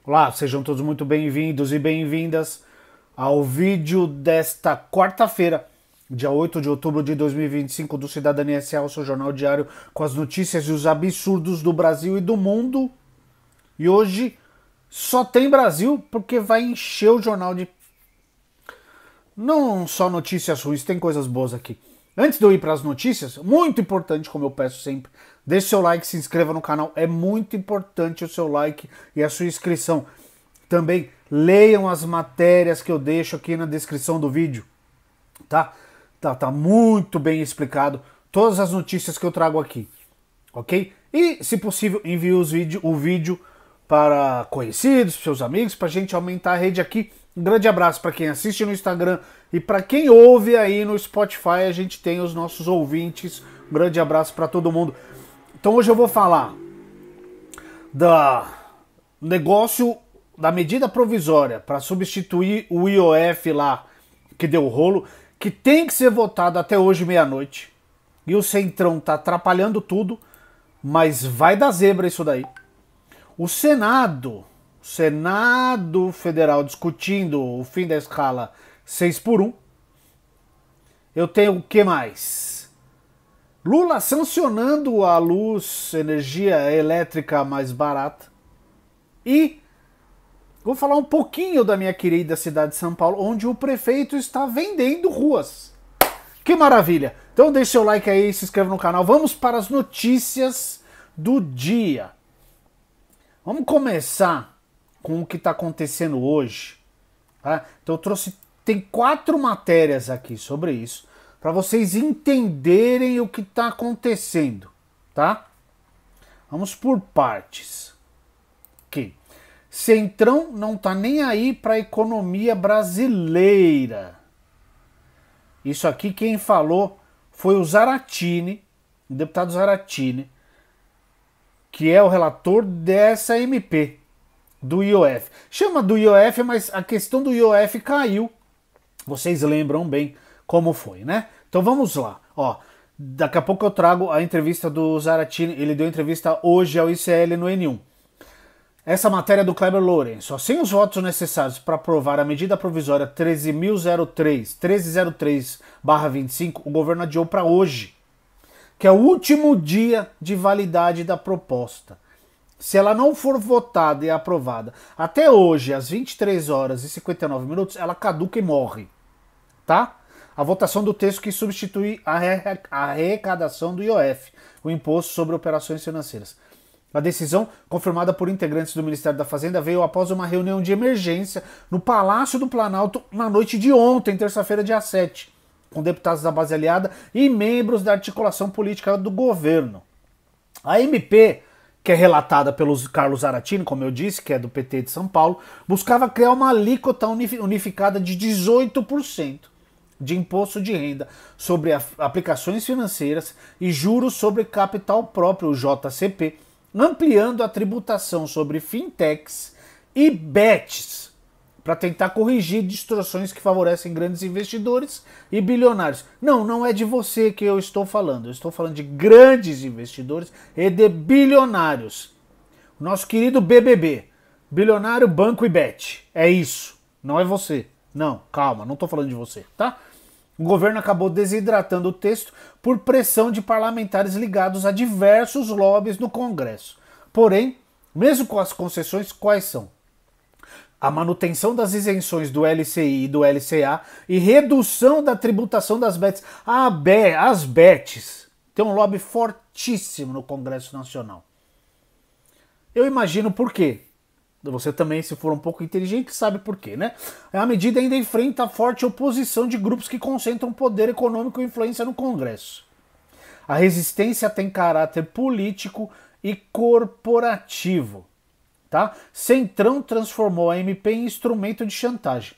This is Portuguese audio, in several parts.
Olá, sejam todos muito bem-vindos e bem-vindas ao vídeo desta quarta-feira, dia 8 de outubro de 2025, do Cidadania SA, o seu jornal diário com as notícias e os absurdos do Brasil e do mundo. E hoje só tem Brasil porque vai encher o jornal de... Não só notícias ruins, tem coisas boas aqui. Antes de eu ir para as notícias, muito importante, como eu peço sempre, deixe seu like, se inscreva no canal, é muito importante o seu like e a sua inscrição. Também leiam as matérias que eu deixo aqui na descrição do vídeo, tá? Tá muito bem explicado todas as notícias que eu trago aqui, ok? E, se possível, envie o vídeo para conhecidos, seus amigos, para a gente aumentar a rede aqui. Um grande abraço para quem assiste no Instagram e para quem ouve aí no Spotify, a gente tem os nossos ouvintes. Um grande abraço para todo mundo. Então hoje eu vou falar da negócio da medida provisória para substituir o IOF lá, que deu rolo, que tem que ser votado até hoje meia-noite. E o Centrão tá atrapalhando tudo, mas vai dar zebra isso daí. O Senado Federal discutindo o fim da escala 6x1. Eu tenho o que mais? Lula sancionando a luz, energia elétrica mais barata. E vou falar um pouquinho da minha querida cidade de São Paulo, onde o prefeito está vendendo ruas. Que maravilha! Então deixe seu like aí, se inscreva no canal. Vamos para as notícias do dia. Vamos começar com o que está acontecendo hoje. Tá? Então tem 4 matérias aqui sobre isso, para vocês entenderem o que está acontecendo, tá? Vamos por partes. Aqui. Centrão não tá nem aí para a economia brasileira. Isso aqui quem falou foi o Zaratini, o deputado Zaratini, que é o relator dessa MP, do IOF. Chama do IOF, mas a questão do IOF caiu. Vocês lembram bem como foi, né? Então vamos lá. Ó, daqui a pouco eu trago a entrevista do Zaratini. Ele deu entrevista hoje ao ICL no N1. Essa matéria é do Kleber Lourenço. Sem os votos necessários para aprovar a medida provisória 1303/25, o governo adiou para hoje, que é o último dia de validade da proposta. Se ela não for votada e aprovada até hoje, às 23 horas e 59 minutos, ela caduca e morre, tá? A votação do texto que substitui a arrecadação do IOF, o Imposto sobre Operações Financeiras. A decisão, confirmada por integrantes do Ministério da Fazenda, veio após uma reunião de emergência no Palácio do Planalto na noite de ontem, terça-feira, dia 7, com deputados da base aliada e membros da articulação política do governo. A MP, que é relatada pelo Carlos Zaratini, como eu disse, que é do PT de São Paulo, buscava criar uma alíquota unificada de 18% de imposto de renda sobre aplicações financeiras e juros sobre capital próprio, o JCP, ampliando a tributação sobre fintechs e bets, para tentar corrigir distorções que favorecem grandes investidores e bilionários. Não é de você que eu estou falando de grandes investidores e de bilionários. O nosso querido BBB, bilionário, banco e bet, é isso, não é você. Não, calma, não estou falando de você, tá? O governo acabou desidratando o texto por pressão de parlamentares ligados a diversos lobbies no Congresso. Porém, mesmo com as concessões, quais são? A manutenção das isenções do LCI e do LCA e redução da tributação das bets. As bets tem um lobby fortíssimo no Congresso Nacional. Eu imagino por quê. Você também, se for um pouco inteligente, sabe por quê, né? A medida ainda enfrenta a forte oposição de grupos que concentram poder econômico e influência no Congresso. A resistência tem caráter político e corporativo. Tá? Centrão transformou a MP em instrumento de chantagem.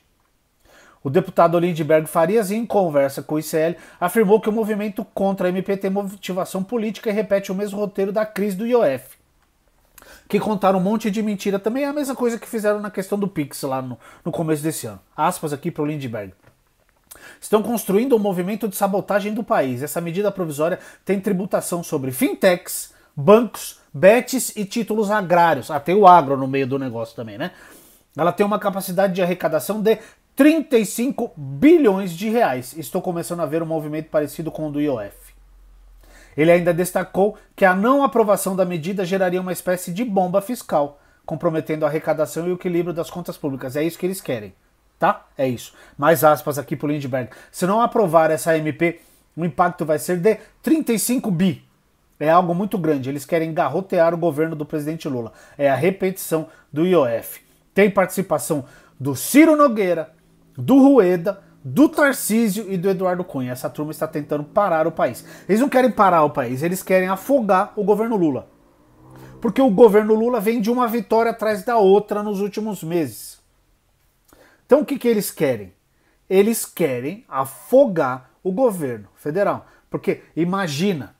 O deputado Lindbergh Farias, em conversa com o ICL, afirmou que o movimento contra a MP tem motivação política e repete o mesmo roteiro da crise do IOF, que contaram um monte de mentira. Também é a mesma coisa que fizeram na questão do Pix lá no começo desse ano. Aspas aqui para o Lindbergh. Estão construindo um movimento de sabotagem do país. Essa medida provisória tem tributação sobre fintechs, bancos, bets e títulos agrários. Ah, tem o agro no meio do negócio também, né? Ela tem uma capacidade de arrecadação de 35 bilhões de reais. Estou começando a ver um movimento parecido com o do IOF. Ele ainda destacou que a não aprovação da medida geraria uma espécie de bomba fiscal, comprometendo a arrecadação e o equilíbrio das contas públicas. É isso que eles querem, tá? É isso. Mais aspas aqui pro Lindbergh. Se não aprovar essa MP, o impacto vai ser de 35 bi. É algo muito grande. Eles querem garrotear o governo do presidente Lula. É a repetição do IOF. Tem participação do Ciro Nogueira, do Rueda, do Tarcísio e do Eduardo Cunha. Essa turma está tentando parar o país. Eles não querem parar o país, eles querem afogar o governo Lula. Porque o governo Lula vem de uma vitória atrás da outra nos últimos meses. Então o que eles querem? Eles querem afogar o governo federal. Porque imagina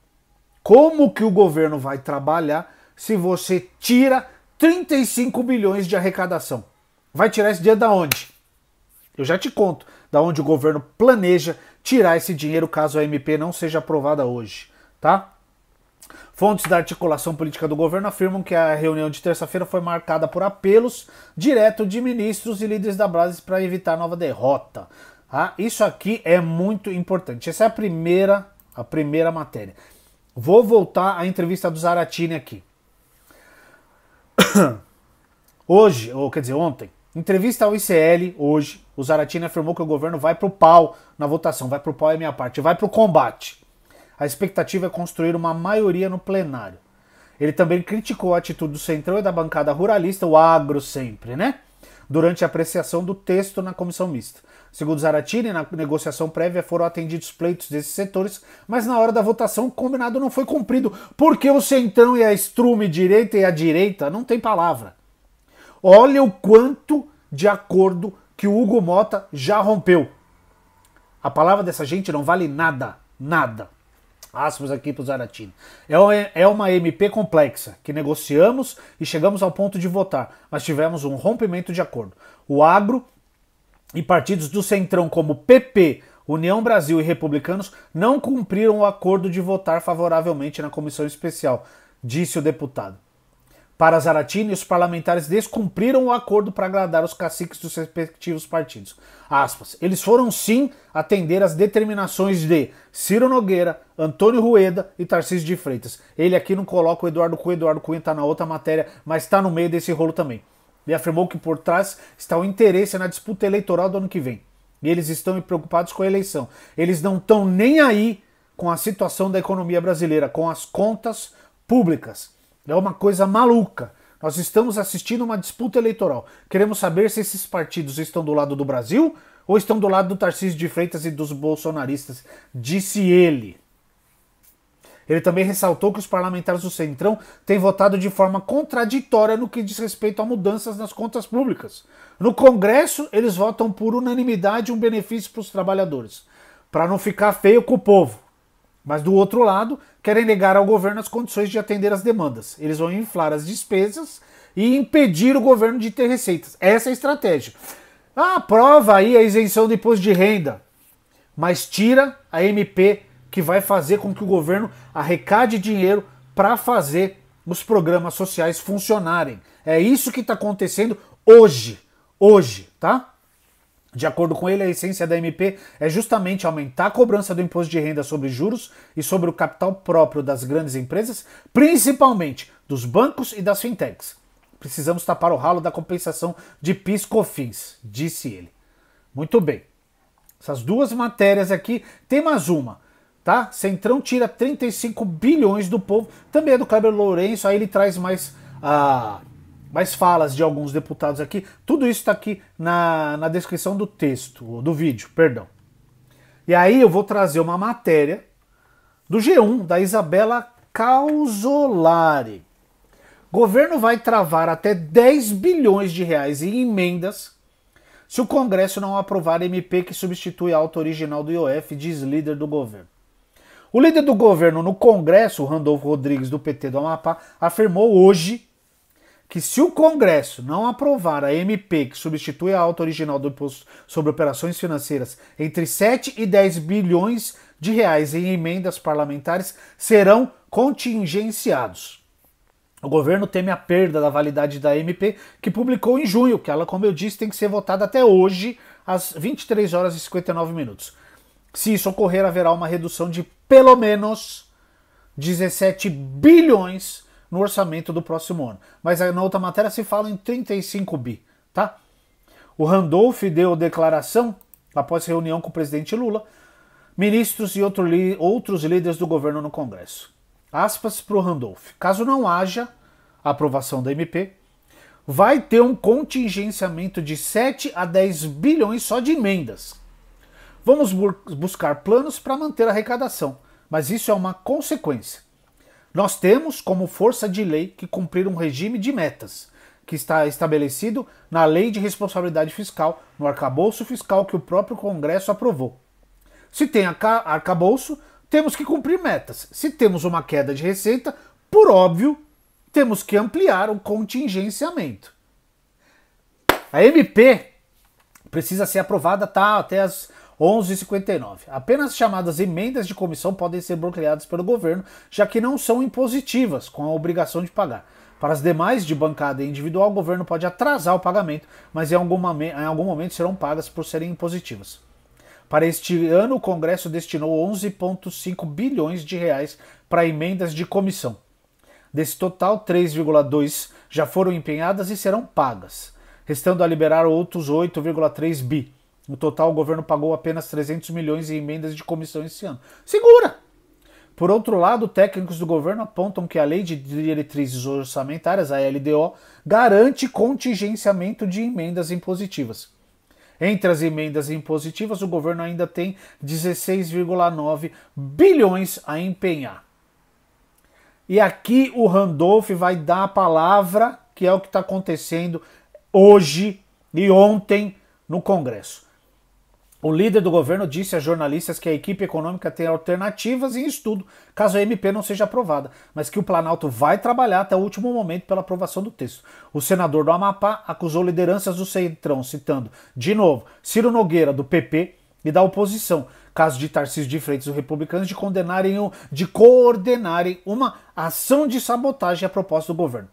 como que o governo vai trabalhar se você tira 35 bilhões de arrecadação. Vai tirar esse dinheiro da onde? Eu já te conto da onde o governo planeja tirar esse dinheiro caso a MP não seja aprovada hoje, tá? Fontes da articulação política do governo afirmam que a reunião de terça-feira foi marcada por apelos direto de ministros e líderes da base para evitar nova derrota. Tá? Isso aqui é muito importante. Essa é a primeira matéria. Vou voltar à entrevista do Zaratini aqui. Hoje, ou quer dizer ontem, entrevista ao ICL, hoje, o Zaratini afirmou que o governo vai pro pau na votação. Vai pro pau é minha parte, vai pro combate. A expectativa é construir uma maioria no plenário. Ele também criticou a atitude do Centrão e da bancada ruralista, o agro sempre, né? Durante a apreciação do texto na comissão mista. Segundo Zaratini, na negociação prévia foram atendidos pleitos desses setores, mas na hora da votação o combinado não foi cumprido, porque o Centrão e a estrume direita e a direita não tem palavra. Olha o quanto de acordo que o Hugo Mota já rompeu. A palavra dessa gente não vale nada, nada. Aspas aqui para o Zaratini. É uma MP complexa, que negociamos e chegamos ao ponto de votar, mas tivemos um rompimento de acordo. O agro e partidos do Centrão como PP, União Brasil e Republicanos não cumpriram o acordo de votar favoravelmente na comissão especial, disse o deputado. Para Zaratini, os parlamentares descumpriram o acordo para agradar os caciques dos respectivos partidos. Aspas. Eles foram sim atender às determinações de Ciro Nogueira, Antônio Rueda e Tarcísio de Freitas. Ele aqui não coloca o Eduardo Cunha está na outra matéria, mas está no meio desse rolo também. Ele afirmou que por trás está o interesse na disputa eleitoral do ano que vem. E eles estão preocupados com a eleição. Eles não estão nem aí com a situação da economia brasileira, com as contas públicas. É uma coisa maluca. Nós estamos assistindo uma disputa eleitoral. Queremos saber se esses partidos estão do lado do Brasil ou estão do lado do Tarcísio de Freitas e dos bolsonaristas, disse ele. Ele também ressaltou que os parlamentares do Centrão têm votado de forma contraditória no que diz respeito a mudanças nas contas públicas. No Congresso, eles votam por unanimidade um benefício para os trabalhadores, para não ficar feio com o povo. Mas do outro lado, querem negar ao governo as condições de atender as demandas. Eles vão inflar as despesas e impedir o governo de ter receitas. Essa é a estratégia. Aprova aí a isenção do imposto de renda, mas tira a MP que vai fazer com que o governo arrecade dinheiro para fazer os programas sociais funcionarem. É isso que está acontecendo hoje. Hoje, tá? De acordo com ele, a essência da MP é justamente aumentar a cobrança do imposto de renda sobre juros e sobre o capital próprio das grandes empresas, principalmente dos bancos e das fintechs. Precisamos tapar o ralo da compensação de PIS/COFINS, disse ele. Muito bem. Essas duas matérias aqui, tem mais uma, tá? Centrão tira 35 bilhões do povo, também é do Kleber Lourenço, aí ele traz mais falas de alguns deputados aqui. Tudo isso está aqui na descrição do texto, do vídeo, perdão. E aí eu vou trazer uma matéria do G1, da Isabela Causolari. Governo vai travar até 10 bilhões de reais em emendas se o Congresso não aprovar MP que substitui a auto original do IOF, diz líder do governo. O líder do governo no Congresso, Randolfo Rodrigues, do PT do Amapá, afirmou hoje que se o Congresso não aprovar a MP que substitui a auto original do Imposto sobre Operações Financeiras entre 7 e 10 bilhões de reais em emendas parlamentares serão contingenciados. O governo teme a perda da validade da MP, que publicou em junho, que ela, como eu disse, tem que ser votada até hoje, às 23 horas e 59 minutos. Se isso ocorrer, haverá uma redução de pelo menos 17 bilhões no orçamento do próximo ano. Mas na outra matéria se fala em 35 bi, tá? O Randolph deu declaração após reunião com o presidente Lula, ministros e outros líderes do governo no Congresso. Aspas para o Randolph. Caso não haja aprovação da MP, vai ter um contingenciamento de 7 a 10 bilhões só de emendas. Vamos buscar planos para manter a arrecadação, mas isso é uma consequência. Nós temos, como força de lei, que cumprir um regime de metas, que está estabelecido na Lei de Responsabilidade Fiscal, no arcabouço fiscal que o próprio Congresso aprovou. Se tem arcabouço, temos que cumprir metas. Se temos uma queda de receita, por óbvio, temos que ampliar o contingenciamento. A MP precisa ser aprovada até as 11h59. Apenas chamadas emendas de comissão podem ser bloqueadas pelo governo, já que não são impositivas, com a obrigação de pagar. Para as demais de bancada individual, o governo pode atrasar o pagamento, mas em algum momento serão pagas por serem impositivas. Para este ano, o Congresso destinou 11,5 bilhões de reais para emendas de comissão. Desse total, 3,2 já foram empenhadas e serão pagas, restando a liberar outros 8,3 bi. No total, o governo pagou apenas 300 milhões em emendas de comissão esse ano. Segura! Por outro lado, técnicos do governo apontam que a Lei de Diretrizes Orçamentárias, a LDO, garante contingenciamento de emendas impositivas. Entre as emendas impositivas, o governo ainda tem 16,9 bilhões a empenhar. E aqui o Randolph vai dar a palavra, que é o que está acontecendo hoje e ontem no Congresso. O líder do governo disse a jornalistas que a equipe econômica tem alternativas em estudo, caso a MP não seja aprovada, mas que o Planalto vai trabalhar até o último momento pela aprovação do texto. O senador do Amapá acusou lideranças do Centrão, citando, de novo, Ciro Nogueira, do PP, e da oposição, caso de Tarcísio de Freitas, dos republicanos, de coordenarem uma ação de sabotagem à proposta do governo.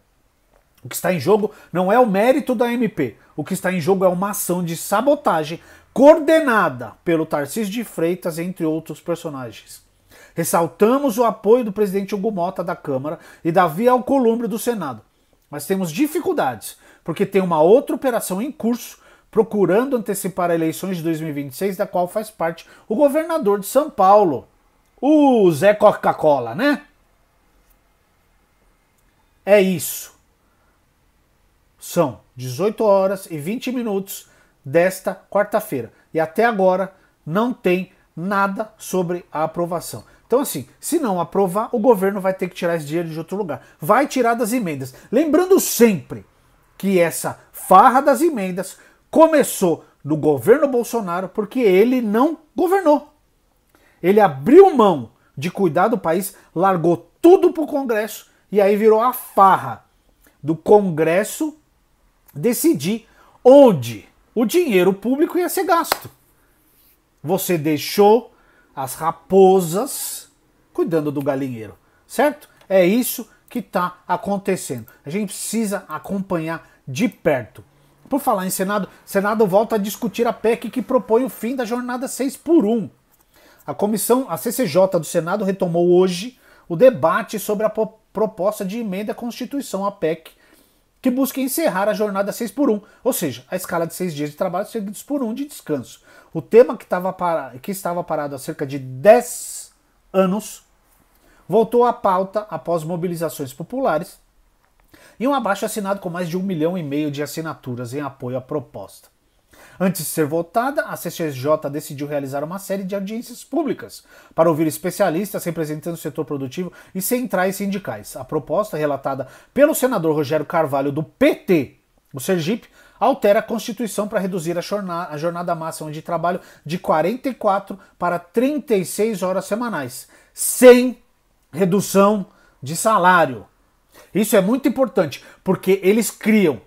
O que está em jogo não é o mérito da MP, o que está em jogo é uma ação de sabotagem coordenada pelo Tarcísio de Freitas, entre outros personagens. Ressaltamos o apoio do presidente Hugo Mota da Câmara e Davi Alcolumbre do Senado, mas temos dificuldades, porque tem uma outra operação em curso procurando antecipar as eleições de 2026, da qual faz parte o governador de São Paulo, o Zé Coca-Cola, né? É isso. São 18 horas e 20 minutos desta quarta-feira. E até agora não tem nada sobre a aprovação. Então assim, se não aprovar, o governo vai ter que tirar esse dinheiro de outro lugar. Vai tirar das emendas. Lembrando sempre que essa farra das emendas começou no governo Bolsonaro porque ele não governou. Ele abriu mão de cuidar do país, largou tudo para o Congresso e aí virou a farra do Congresso decidir onde o dinheiro público ia ser gasto. Você deixou as raposas cuidando do galinheiro, certo? É isso que está acontecendo. A gente precisa acompanhar de perto. Por falar em Senado, o Senado volta a discutir a PEC que propõe o fim da jornada 6x1. A CCJ do Senado retomou hoje o debate sobre a proposta de emenda à Constituição, a PEC, que busca encerrar a jornada 6x1, ou seja, a escala de 6 dias de trabalho seguidos por 1 de descanso. O tema que estava parado há cerca de 10 anos voltou à pauta após mobilizações populares e um abaixo-assinado com mais de 1,5 milhão de assinaturas em apoio à proposta. Antes de ser votada, a CCJ decidiu realizar uma série de audiências públicas para ouvir especialistas representando o setor produtivo e centrais sindicais. A proposta, relatada pelo senador Rogério Carvalho, do PT, o Sergipe, altera a Constituição para reduzir a jornada máxima de trabalho de 44 para 36 horas semanais, sem redução de salário. Isso é muito importante, porque eles criam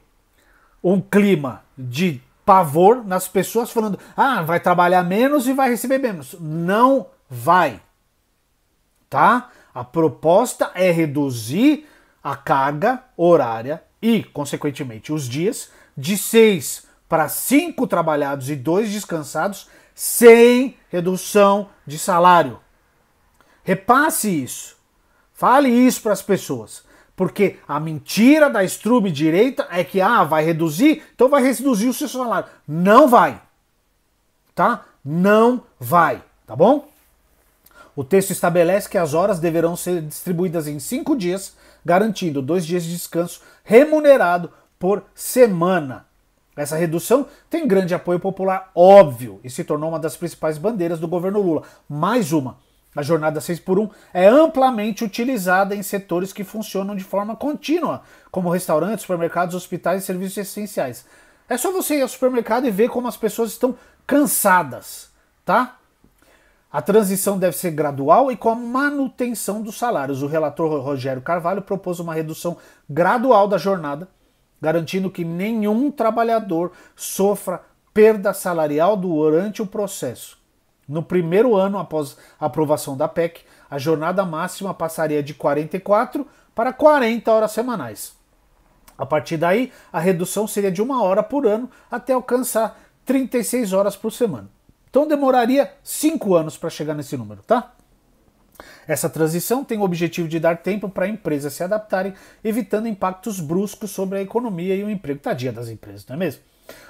um clima de pavor nas pessoas falando, vai trabalhar menos e vai receber menos. Não vai. Tá? A proposta é reduzir a carga horária e, consequentemente, os dias de 6 para 5 trabalhados e 2 descansados, sem redução de salário. Repasse isso. Fale isso para as pessoas. Porque a mentira da estrume direita é que vai reduzir, então vai reduzir o seu salário. Não vai. Tá? Não vai. Tá bom? O texto estabelece que as horas deverão ser distribuídas em 5 dias, garantindo 2 dias de descanso remunerado por semana. Essa redução tem grande apoio popular, óbvio, e se tornou uma das principais bandeiras do governo Lula. Mais uma. A jornada 6x1 é amplamente utilizada em setores que funcionam de forma contínua, como restaurantes, supermercados, hospitais e serviços essenciais. É só você ir ao supermercado e ver como as pessoas estão cansadas, tá? A transição deve ser gradual e com a manutenção dos salários. O relator Rogério Carvalho propôs uma redução gradual da jornada, garantindo que nenhum trabalhador sofra perda salarial durante o processo. No primeiro ano após a aprovação da PEC, a jornada máxima passaria de 44 para 40 horas semanais. A partir daí, a redução seria de 1 hora por ano até alcançar 36 horas por semana. Então demoraria 5 anos para chegar nesse número, tá? Essa transição tem o objetivo de dar tempo para empresas se adaptarem, evitando impactos bruscos sobre a economia e o emprego. Tadinha das empresas, não é mesmo?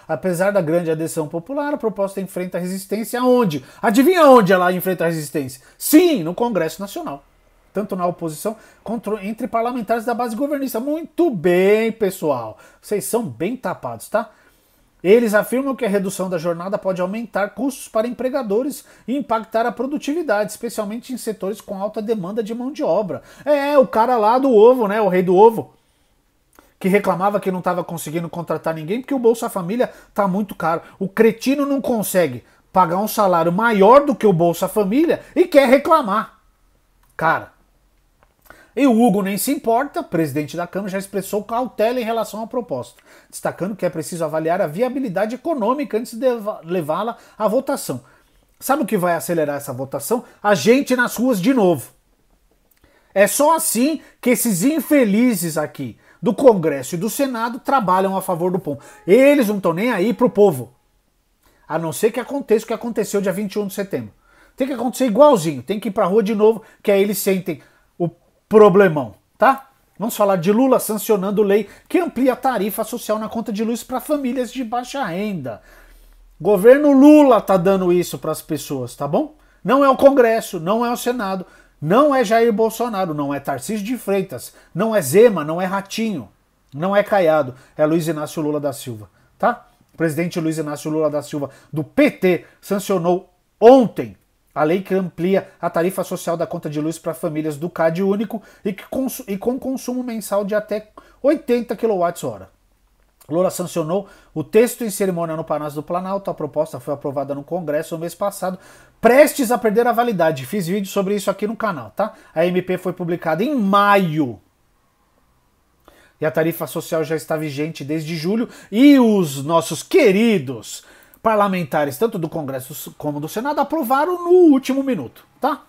Apesar da grande adesão popular, a proposta enfrenta resistência aonde? Adivinha onde ela enfrenta resistência? Sim, no Congresso Nacional. Tanto na oposição quanto entre parlamentares da base governista. Muito bem, pessoal. Vocês são bem tapados, tá? Eles afirmam que a redução da jornada pode aumentar custos para empregadores e impactar a produtividade, especialmente em setores com alta demanda de mão de obra. O cara lá do ovo, né? O rei do ovo, que reclamava que não estava conseguindo contratar ninguém porque o Bolsa Família está muito caro. O cretino não consegue pagar um salário maior do que o Bolsa Família e quer reclamar. Cara, e o Hugo nem se importa, presidente da Câmara, já expressou cautela em relação à proposta, destacando que é preciso avaliar a viabilidade econômica antes de levá-la à votação. Sabe o que vai acelerar essa votação? A gente nas ruas de novo. É só assim que esses infelizes aqui do Congresso e do Senado trabalham a favor do povo. Eles não estão nem aí pro povo. A não ser que aconteça o que aconteceu dia 21 de setembro. Tem que acontecer igualzinho. Tem que ir pra rua de novo, que aí eles sentem o problemão, tá? Vamos falar de Lula sancionando lei que amplia a tarifa social na conta de luz para famílias de baixa renda. Governo Lula tá dando isso para as pessoas, tá bom? Não é o Congresso, não é o Senado, não é Jair Bolsonaro, não é Tarcísio de Freitas, não é Zema, não é Ratinho, não é Caiado, é Luiz Inácio Lula da Silva, tá? O presidente Luiz Inácio Lula da Silva, do PT, sancionou ontem a lei que amplia a tarifa social da conta de luz para famílias do CAD único e com consumo mensal de até 80 kWh. Lula sancionou o texto em cerimônia no Palácio do Planalto. A proposta foi aprovada no Congresso no mês passado, prestes a perder a validade. Fiz vídeo sobre isso aqui no canal, tá? A MP foi publicada em maio. E a tarifa social já está vigente desde julho. E os nossos queridos parlamentares, tanto do Congresso como do Senado, aprovaram no último minuto, tá?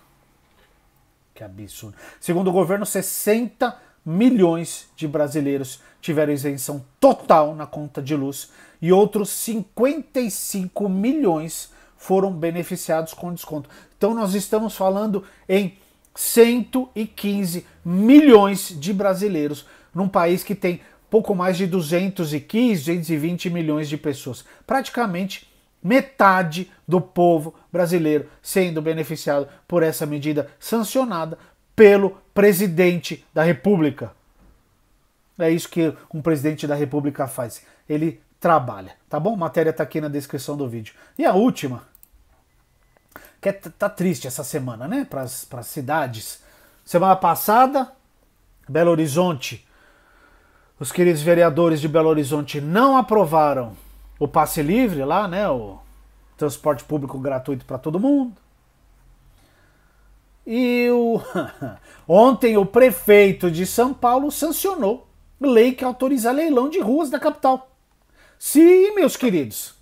Que absurdo. Segundo o governo, 60 milhões de brasileiros tiveram isenção total na conta de luz e outros 55 milhões foram beneficiados com desconto. Então nós estamos falando em 115 milhões de brasileiros num país que tem pouco mais de 215, 220 milhões de pessoas. Praticamente metade do povo brasileiro sendo beneficiado por essa medida sancionada pelo presidente da República. É isso que um presidente da República faz. Ele trabalha, tá bom? A matéria tá aqui na descrição do vídeo. E a última, que tá triste essa semana, né? Para as cidades. Semana passada, Belo Horizonte, os queridos vereadores de Belo Horizonte não aprovaram o passe livre lá, né? O transporte público gratuito para todo mundo. E ontem o prefeito de São Paulo sancionou lei que autoriza leilão de ruas da capital. Sim, meus queridos,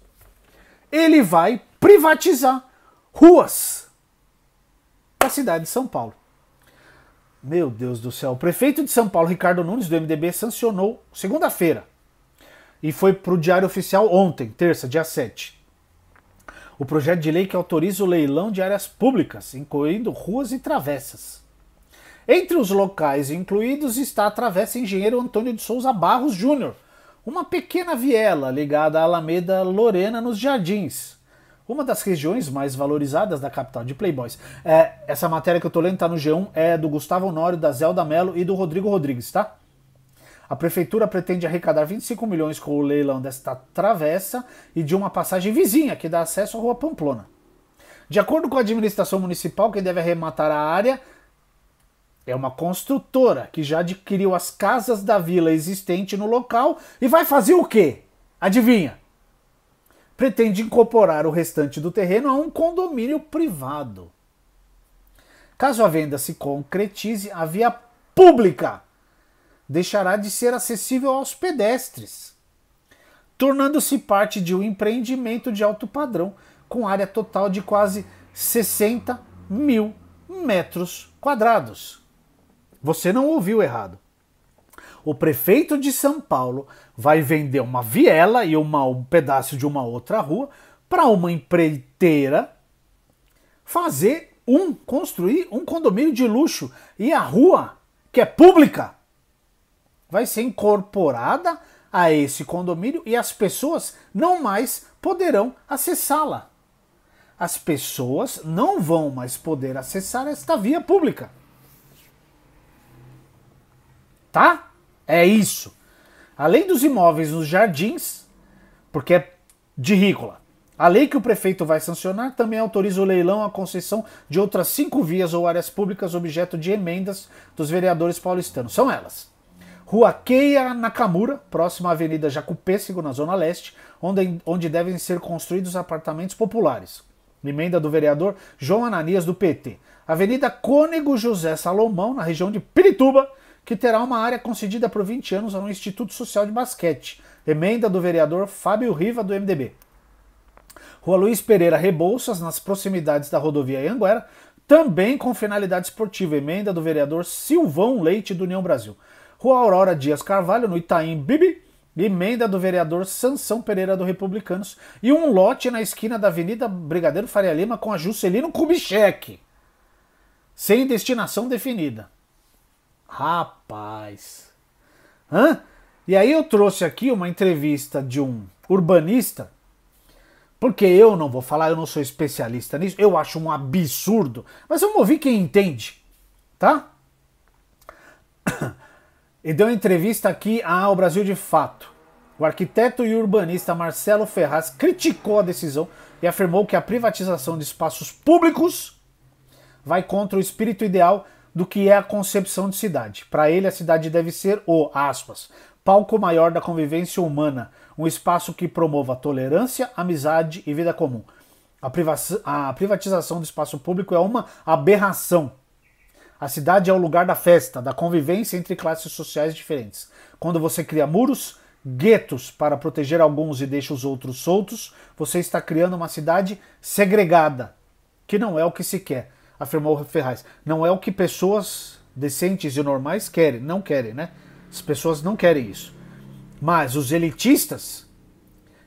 ele vai privatizar ruas da cidade de São Paulo. Meu Deus do céu. O prefeito de São Paulo, Ricardo Nunes, do MDB, sancionou segunda-feira. E foi para o Diário Oficial ontem, terça, dia 7. O projeto de lei que autoriza o leilão de áreas públicas, incluindo ruas e travessas. Entre os locais incluídos está a Travessa Engenheiro Antônio de Souza Barros Júnior, uma pequena viela ligada à Alameda Lorena nos Jardins, uma das regiões mais valorizadas da capital de Playboys. Essa matéria que eu tô lendo tá no G1, é do Gustavo Honório, da Zelda Mello e do Rodrigo Rodrigues, tá? A prefeitura pretende arrecadar 25 milhões com o leilão desta travessa e de uma passagem vizinha que dá acesso à Rua Pamplona. De acordo com a administração municipal, quem deve arrematar a área é uma construtora que já adquiriu as casas da vila existente no local e vai fazer o quê? Adivinha? Pretende incorporar o restante do terreno a um condomínio privado. Caso a venda se concretize, a via pública deixará de ser acessível aos pedestres, tornando-se parte de um empreendimento de alto padrão, com área total de quase 60 mil metros quadrados. Você não ouviu errado. O prefeito de São Paulo vai vender uma viela e um pedaço de uma outra rua para uma empreiteira construir um condomínio de luxo. E a rua, que é pública, vai ser incorporada a esse condomínio e as pessoas não mais poderão acessá-la. As pessoas não vão mais poder acessar esta via pública. Tá? É isso. Além dos imóveis nos jardins, porque é de rícola, a lei que o prefeito vai sancionar também autoriza o leilão à concessão de outras 5 vias ou áreas públicas objeto de emendas dos vereadores paulistanos. São elas: Rua Keia Nakamura, próxima à Avenida Jacupêssego, na Zona Leste, onde devem ser construídos apartamentos populares. Emenda do vereador João Ananias, do PT. Avenida Cônego José Salomão, na região de Pirituba, que terá uma área concedida por 20 anos ao Instituto Social de Basquete. Emenda do vereador Fábio Riva, do MDB. Rua Luiz Pereira Rebouças, nas proximidades da rodovia Anhanguera, também com finalidade esportiva. Emenda do vereador Silvão Leite, do União Brasil. Rua Aurora Dias Carvalho, no Itaim Bibi, emenda do vereador Sansão Pereira, do Republicanos. E um lote na esquina da Avenida Brigadeiro Faria Lima com a Juscelino Kubitschek, sem destinação definida. Rapaz. E aí eu trouxe aqui uma entrevista de um urbanista, porque eu não vou falar, eu não sou especialista nisso, eu acho um absurdo, mas vamos ouvir quem entende, tá? E deu uma entrevista aqui ao Brasil de Fato. O arquiteto e urbanista Marcelo Ferraz criticou a decisão e afirmou que a privatização de espaços públicos vai contra o espírito ideal do que é a concepção de cidade. Para ele, a cidade deve ser o, aspas, palco maior da convivência humana, um espaço que promova tolerância, amizade e vida comum. A privatização do espaço público é uma aberração. A cidade é o lugar da festa, da convivência entre classes sociais diferentes. Quando você cria muros, guetos para proteger alguns e deixa os outros soltos, você está criando uma cidade segregada, que não é o que se quer, afirmou Ferraz. Não é o que pessoas decentes e normais querem, não querem, né? As pessoas não querem isso. Mas os elitistas,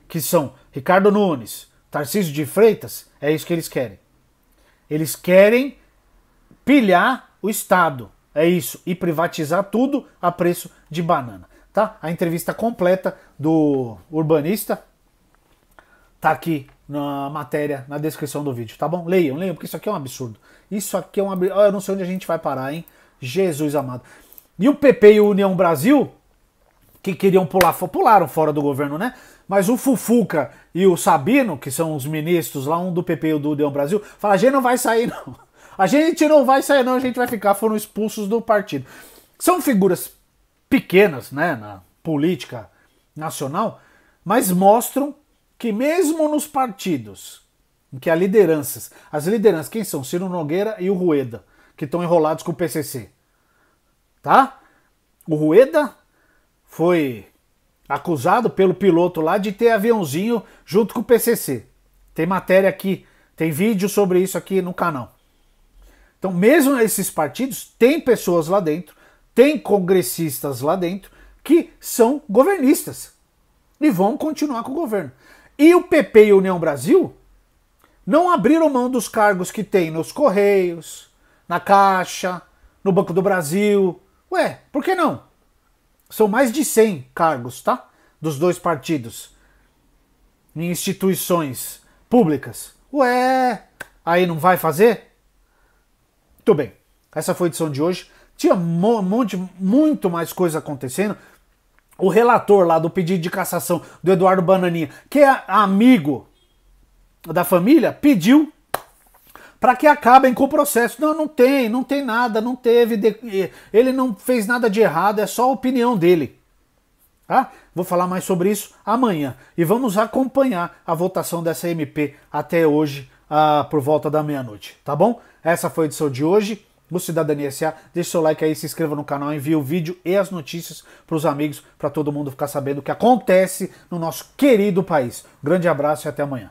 que são Ricardo Nunes, Tarcísio de Freitas, é isso que eles querem. Eles querem pilhar o Estado, é isso, e privatizar tudo a preço de banana, tá? A entrevista completa do urbanista tá aqui na matéria, na descrição do vídeo, tá bom? Leiam, porque isso aqui é um absurdo. Isso aqui é um absurdo. Eu não sei onde a gente vai parar, hein? Jesus amado. E o PP e o União Brasil, que queriam pularam fora do governo, né? Mas o Fufuca e o Sabino, que são os ministros lá, um do PP e o do União Brasil, falaram: a gente não vai sair, não. A gente não vai sair, não, a gente vai ficar. Foram expulsos do partido. São figuras pequenas, né, na política nacional, mas mostram que mesmo nos partidos em que as lideranças, quem são? Ciro Nogueira e o Rueda, que estão enrolados com o PCC. Tá? O Rueda foi acusado pelo piloto lá de ter aviãozinho junto com o PCC. Tem matéria aqui, tem vídeo sobre isso aqui no canal. Então, mesmo esses partidos, tem pessoas lá dentro, tem congressistas lá dentro que são governistas e vão continuar com o governo. E o PP e a União Brasil não abriram mão dos cargos que tem nos Correios, na Caixa, no Banco do Brasil. Ué, por que não? São mais de 100 cargos, tá? Dos dois partidos em instituições públicas. Ué, aí não vai fazer? Muito bem. Essa foi a edição de hoje. Tinha muito mais coisa acontecendo. O relator lá do pedido de cassação do Eduardo Bananinha, que é amigo da família, pediu para que acabem com o processo. Não, não tem nada, não teve, ele não fez nada de errado, é só a opinião dele. Tá? Vou falar mais sobre isso amanhã. E vamos acompanhar a votação dessa MP até hoje, por volta da meia-noite, tá bom? Essa foi a edição de hoje do Cidadania SA. Deixe seu like aí, se inscreva no canal, envie o vídeo e as notícias para os amigos, para todo mundo ficar sabendo o que acontece no nosso querido país. Um grande abraço e até amanhã.